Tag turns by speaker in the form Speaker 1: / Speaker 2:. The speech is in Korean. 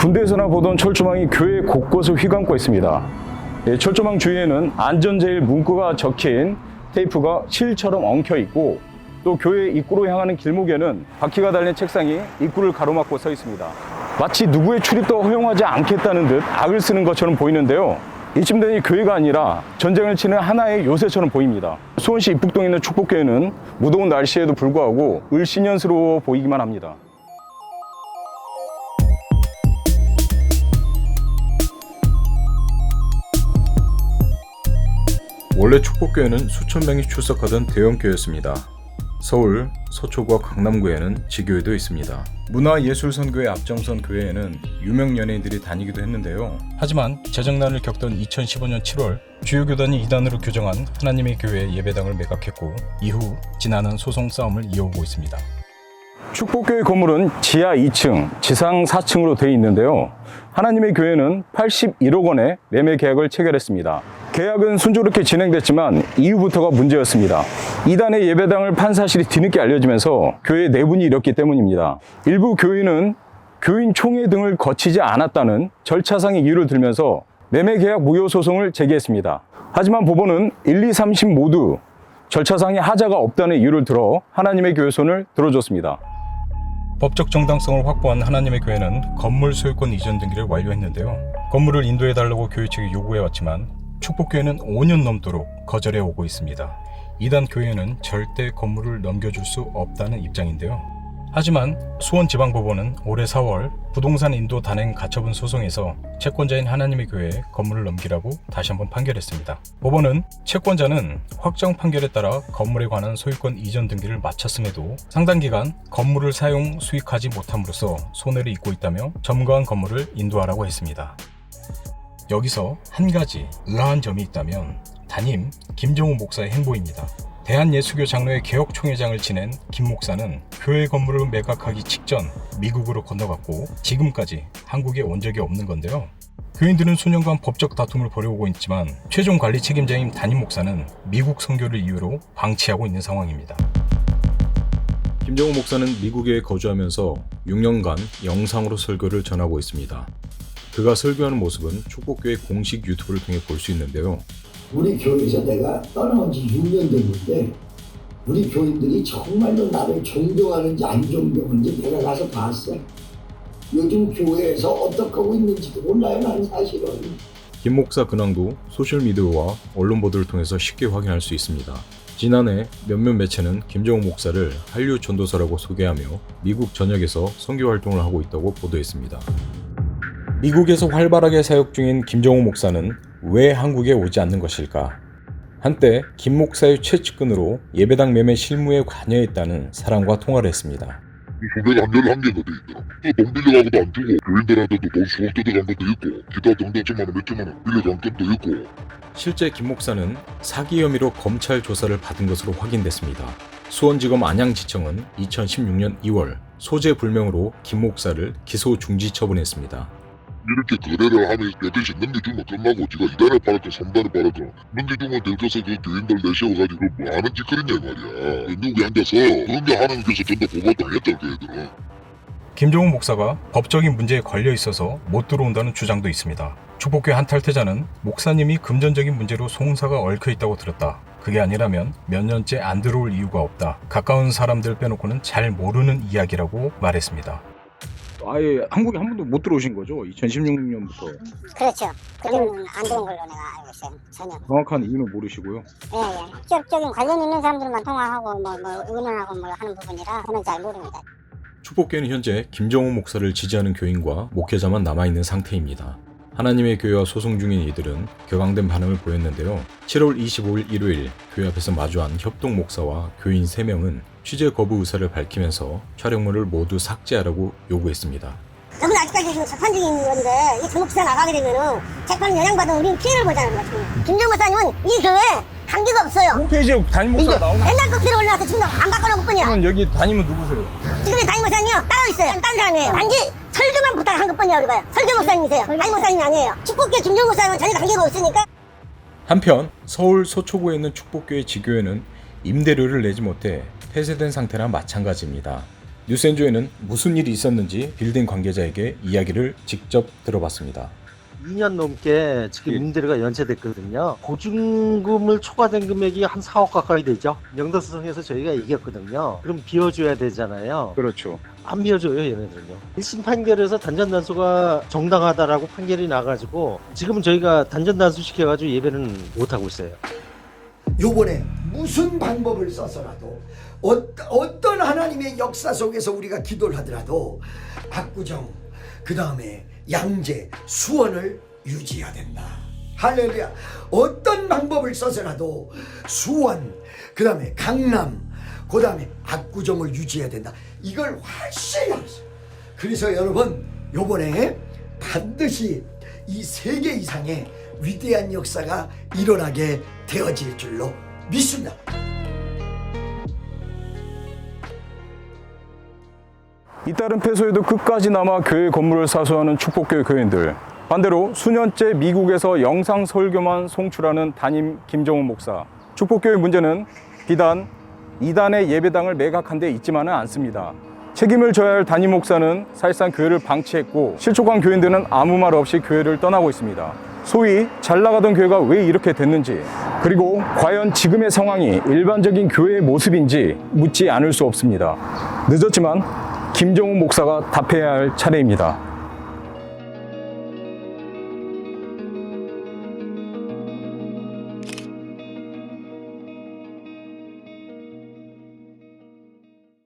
Speaker 1: 군대에서나 보던 철조망이 교회 곳곳을 휘감고 있습니다. 철조망 주위에는 안전제일 문구가 적힌 테이프가 실처럼 엉켜 있고, 또 교회 입구로 향하는 길목에는 바퀴가 달린 책상이 입구를 가로막고 서 있습니다. 마치 누구의 출입도 허용하지 않겠다는 듯 악을 쓰는 것처럼 보이는데요. 이쯤 되니 교회가 아니라 전쟁을 치는 하나의 요새처럼 보입니다. 수원시 입북동에 있는 축복교회는 무더운 날씨에도 불구하고 을씨년스러워 보이기만 합니다. 원래 축복교회는 수천 명이 출석하던 대형교회였습니다. 서울, 서초구와 강남구에는 지교회도 있습니다. 문화예술선교회 앞정선 교회에는 유명 연예인들이 다니기도 했는데요. 하지만 재정난을 겪던 2015년 7월 주요 교단이 이단으로 규정한 하나님의 교회 예배당을 매각했고, 이후 지난한 소송 싸움을 이어오고 있습니다. 축복교회 건물은 지하 2층, 지상 4층으로 되어 있는데요. 하나님의 교회는 81억 원의 매매 계약을 체결했습니다. 계약은 순조롭게 진행됐지만 이후부터가 문제였습니다. 이단의 예배당을 판 사실이 뒤늦게 알려지면서 교회 내분이 일었기 때문입니다. 일부 교인은 교인 총회 등을 거치지 않았다는 절차상의 이유를 들면서 매매 계약 무효 소송을 제기했습니다. 하지만 법원은 1, 2, 3심 모두 절차상의 하자가 없다는 이유를 들어 하나님의 교회 손을 들어줬습니다. 법적 정당성을 확보한 하나님의 교회는 건물 소유권 이전 등기를 완료했는데요. 건물을 인도해달라고 교회 측이 요구해왔지만 축복교회는 5년 넘도록 거절해 오고 있습니다. 이단 교회는 절대 건물을 넘겨줄 수 없다는 입장인데요. 하지만 수원지방법원은 올해 4월 부동산 인도 단행 가처분 소송에서 채권자인 하나님의 교회에 건물을 넘기라고 다시 한번 판결했습니다. 법원은 채권자는 확정 판결에 따라 건물에 관한 소유권 이전 등기를 마쳤음에도 상당 기간 건물을 사용 수익하지 못함으로써 손해를 입고 있다며 점거한 건물을 인도하라고 했습니다. 여기서 한 가지 의아한 점이 있다면 담임 김정우 목사의 행보입니다. 대한예수교 장로회 개혁총회장을 지낸 김 목사는 교회 건물을 매각하기 직전 미국으로 건너갔고 지금까지 한국에 온 적이 없는 건데요. 교인들은 수년간 법적 다툼을 벌여오고 있지만 최종 관리 책임자인 담임 목사는 미국 선교를 이유로 방치하고 있는 상황입니다. 김정우 목사는 미국에 거주하면서 6년간 영상으로 설교를 전하고 있습니다. 그가 설교하는 모습은 축복교회 공식 유튜브를 통해 볼 수 있는데요.
Speaker 2: 우리 교회에서 내가 떠나온 지 6년 됐는데 우리 교인들이 정말로 나를 존경하는지 안 존경하는지 내가 가서 봤어. 요즘 교회에서 어떻게 하고 있는지도 몰라요, 난 사실은.
Speaker 1: 김 목사 근황도 소셜미디어와 언론 보도를 통해서 쉽게 확인할 수 있습니다. 지난해 몇몇 매체는 김정우 목사를 한류 전도사라고 소개하며 미국 전역에서 선교 활동을 하고 있다고 보도했습니다. 미국에서 활발하게 사역 중인 김정우 목사는 왜 한국에 오지 않는 것일까? 한때 김 목사의 최측근으로 예배당 매매 실무에 관여했다는 사람과 통화를 했습니다.
Speaker 3: 소매가 한개가 돼 있더라. 돈 빌려가고도 안 주고 교인들한테도 돈 수억 뜯어간 것도 있고 기타 등등 천만 원, 몇천만 원 빌려간 것도 있고.
Speaker 1: 실제 김 목사는 사기 혐의로 검찰 조사를 받은 것으로 확인됐습니다. 수원지검 안양지청은 2016년 2월 소재 불명으로 김 목사를 기소 중지 처분했습니다.
Speaker 3: 이렇게 거래를 하면 몇 대씩 넘겨주면 끝나고 지가 2단을 팔았건 3단을 팔았건 넘겨주면 들켜서 그 교인들 내세워가지고 뭐 하는 짓거리냐 말이야. 미국에 앉아서 그런 게 하는 데서 전부 보고당했다 그 애들은.
Speaker 1: 김정우 목사가 법적인 문제에 걸려 있어서 못 들어온다는 주장도 있습니다. 축복교회 한 탈퇴자는 목사님이 금전적인 문제로 송사가 얽혀 있다고 들었다. 그게 아니라면 몇 년째 안 들어올 이유가 없다. 가까운 사람들 빼놓고는 잘 모르는 이야기라고 말했습니다.
Speaker 4: 아예 한국에 한 번도 못 들어오신 거죠? 2016년부터.
Speaker 5: 그렇죠. 그때는 안 들어온 걸로 내가 알고 있어요. 전혀.
Speaker 4: 정확한 이유는 모르시고요.
Speaker 5: 예. 직접적인 관련 있는 사람들만 통화하고 뭐 의논하고 뭐 하는 부분이라 저는 잘 모릅니다.
Speaker 1: 축복교회는 현재 김정우 목사를 지지하는 교인과 목회자만 남아있는 상태입니다. 하나님의 교회와 소송 중인 이들은 격앙된 반응을 보였는데요. 7월 25일 일요일 교회 앞에서 마주한 협동 목사와 교인 3명은 취재 거부 의사를 밝히면서 촬영물을 모두 삭제하라고 요구했습니다.
Speaker 5: 저는 아직까지 지금 재판 중인 건데 이 정목사 나가게 되면은 재판 영향받은 우리는 피해를 보자는 거죠. 김정 목사님은 이 교회에 관계가 없어요.
Speaker 1: 홈페이지에 담임 목사가 나오는
Speaker 5: 옛날 꼭지로 올라와서 지금 안 바꿔놓을 뿐이야.
Speaker 1: 그러면 여기 담임은 누구세요?
Speaker 5: 지금의 담임 목사님이요 따로 있어요. 딴 사람이에요. 단지 설교만 부탁한 것뿐이야 우리가요. 설교 목사님이세요. 담임 목사님이 아니에요. 축복교회 김정 목사님은 전혀 관계가 없으니까.
Speaker 1: 한편 서울 서초구에 있는 축복교회 지교회는 임대료를 내지 못해 폐쇄된 상태나 마찬가지입니다. 뉴스엔조에는 무슨 일이 있었는지 빌딩 관계자에게 이야기를 직접 들어봤습니다.
Speaker 6: 2년 넘게 지금 임대료가 연체됐거든요. 보증금을 초과된 금액이 한 4억 가까이 되죠. 영도소송에서 저희가 이겼거든요. 그럼 비워줘야 되잖아요.
Speaker 4: 그렇죠.
Speaker 6: 안 비워줘요, 얘네들은요. 1심 판결에서 단전단수가 정당하다라고 판결이 나가지고 지금은 저희가 단전단수 시켜가지고 예배는 못하고 있어요.
Speaker 2: 요번에 무슨 방법을 써서라도 어떤 하나님의 역사 속에서 우리가 기도를 하더라도 압구정, 그 다음에 양재, 수원을 유지해야 된다. 할렐루야. 어떤 방법을 써서라도 수원, 그 다음에 강남, 그 다음에 압구정을 유지해야 된다. 이걸 확실히 알았어요. 그래서 여러분, 요번에 반드시 이 세계 이상의 위대한 역사가 일어나게 되어질 줄로 믿습니다.
Speaker 1: 잇따른 폐소에도 끝까지 남아 교회 건물을 사수하는 축복교회 교인들. 반대로 수년째 미국에서 영상 설교만 송출하는 담임 김정훈 목사. 축복교회 문제는 비단 이단의 예배당을 매각한 데 있지만은 않습니다. 책임을 져야 할 담임 목사는 사실상 교회를 방치했고 실족한 교인들은 아무 말 없이 교회를 떠나고 있습니다. 소위 잘 나가던 교회가 왜 이렇게 됐는지, 그리고 과연 지금의 상황이 일반적인 교회의 모습인지 묻지 않을 수 없습니다. 늦었지만 김정훈 목사가 답해야 할 차례입니다.